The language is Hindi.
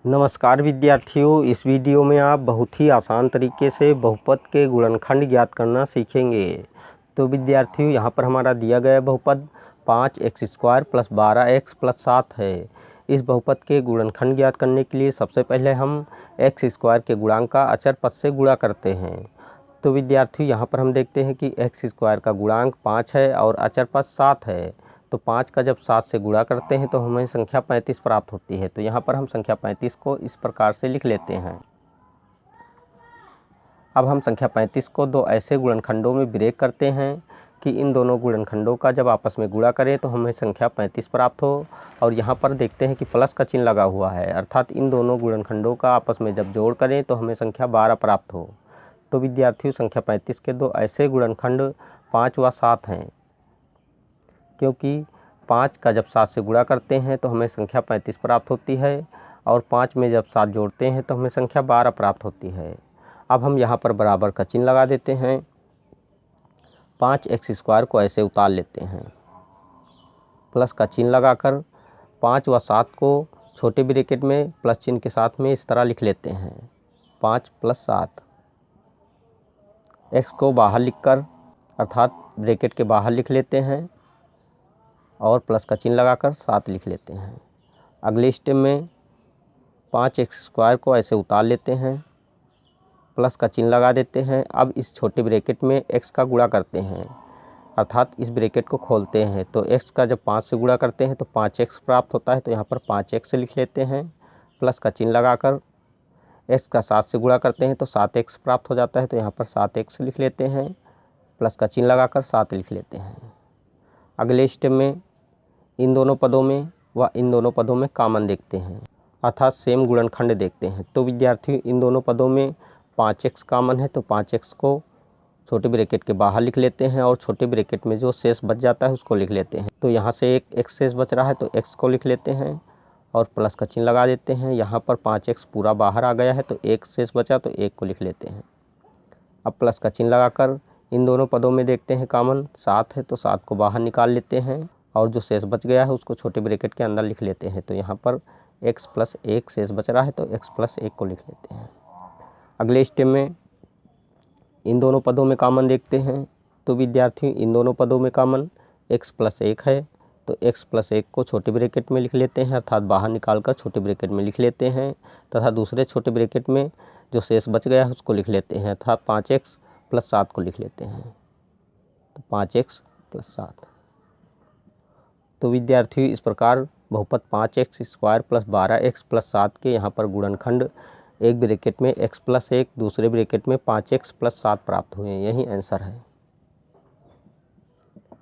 नमस्कार विद्यार्थियों, इस वीडियो में आप बहुत ही आसान तरीके से बहुपद के गुणनखंड ज्ञात करना सीखेंगे। तो विद्यार्थियों, यहाँ पर हमारा दिया गया बहुपद 5x² + 12x + 7 है। इस बहुपद के गुणनखंड ज्ञात करने के लिए सबसे पहले हम x² के गुणांक का अचर पद से गुणा करते हैं। तो विद्यार्थियों, यहाँ पर हम देखते हैं कि x² का गुणांक 5 है और अचर पद 7 है। तो 5 का जब 7 से गुणा करते हैं तो हमें संख्या 35 प्राप्त होती है। तो यहाँ पर हम संख्या 35 को इस प्रकार से लिख लेते हैं। अब हम संख्या 35 को दो ऐसे गुणनखंडों में ब्रेक करते हैं कि इन दोनों गुणनखंडों का जब आपस में गुणा करें तो हमें संख्या 35 प्राप्त हो। और यहाँ पर देखते हैं कि प्लस का चिन्ह लगा हुआ है, अर्थात इन दोनों गुणनखंडों का आपस में जब जोड़ करें तो हमें संख्या 12 प्राप्त हो। तो विद्यार्थियों, संख्या 35 के दो ऐसे गुणनखंड 5 व 7 हैं, क्योंकि 5 का जब 7 से गुणा करते हैं तो हमें संख्या 35 प्राप्त होती है और 5 में जब 7 जोड़ते हैं तो हमें संख्या 12 प्राप्त होती है। अब हम यहाँ पर बराबर का चिन्ह लगा देते हैं। 5x² को ऐसे उतार लेते हैं, प्लस का चिन्ह लगाकर 5 व 7 को छोटे ब्रैकेट में प्लस चिन्ह के साथ में इस तरह लिख लेते हैं। 5 + 7, x को बाहर लिखकर अर्थात ब्रैकेट के बाहर लिख लेते हैं और प्लस का चिन्ह लगाकर 7 लिख लेते हैं। अगले स्टेप में 5x² को ऐसे उतार लेते हैं, प्लस का चिन्ह लगा देते हैं। अब इस छोटे ब्रैकेट में x का गुणा करते हैं, अर्थात इस ब्रैकेट को खोलते हैं। तो x का जब 5 से गुणा करते हैं तो 5x प्राप्त होता है। तो यहाँ पर 5x लिख लेते हैं, प्लस का चिन्ह लगाकर। x का 7 से गुणा करते हैं तो 7x प्राप्त हो जाता है। तो यहाँ पर 7x लिख लेते हैं, प्लस का चिन्ह लगाकर 7 लिख लेते हैं। अगले स्टेप में इन दोनों पदों में व इन दोनों पदों में कॉमन देखते हैं, अर्थात सेम गुणनखंड देखते हैं। तो विद्यार्थियों, इन दोनों पदों में 5x कॉमन है, तो 5x को छोटे ब्रैकेट के बाहर लिख लेते हैं और छोटे ब्रैकेट में जो शेष बच जाता है उसको लिख लेते हैं। तो यहाँ से एक x शेष बच रहा है तो x को लिख लेते हैं और प्लस का चिन्ह लगा देते हैं। यहाँ पर 5x पूरा बाहर आ गया है तो 1 शेष बचा तो 1 को लिख लेते हैं। अब प्लस का चिन्ह लगाकर इन दोनों पदों में देखते हैं कॉमन 7 है, तो 7 को बाहर निकाल लेते हैं और जो शेष बच गया है उसको छोटे ब्रैकेट के अंदर लिख लेते हैं। तो यहाँ पर x + 1 शेष बच रहा है तो x + 1 को लिख लेते हैं। अगले स्टेप में इन दोनों पदों में कॉमन देखते हैं। तो विद्यार्थियों, इन दोनों पदों में कॉमन x + 1 है, तो x + 1 को छोटे ब्रैकेट में लिख लेते हैं, अर्थात बाहर निकालकर छोटे ब्रैकेट में लिख लेते हैं तथा दूसरे छोटे ब्रैकेट में जो शेष बच गया है उसको लिख लेते हैं, अर्थात 5x + 7 को लिख लेते हैं। तो 5x + 7। तो विद्यार्थियों, इस प्रकार बहुपद 5x² + 12x + 7 के यहाँ पर गुणनखंड एक ब्रैकेट में x + 1, दूसरे ब्रैकेट में 5x + 7 प्राप्त हुए। यही आंसर है।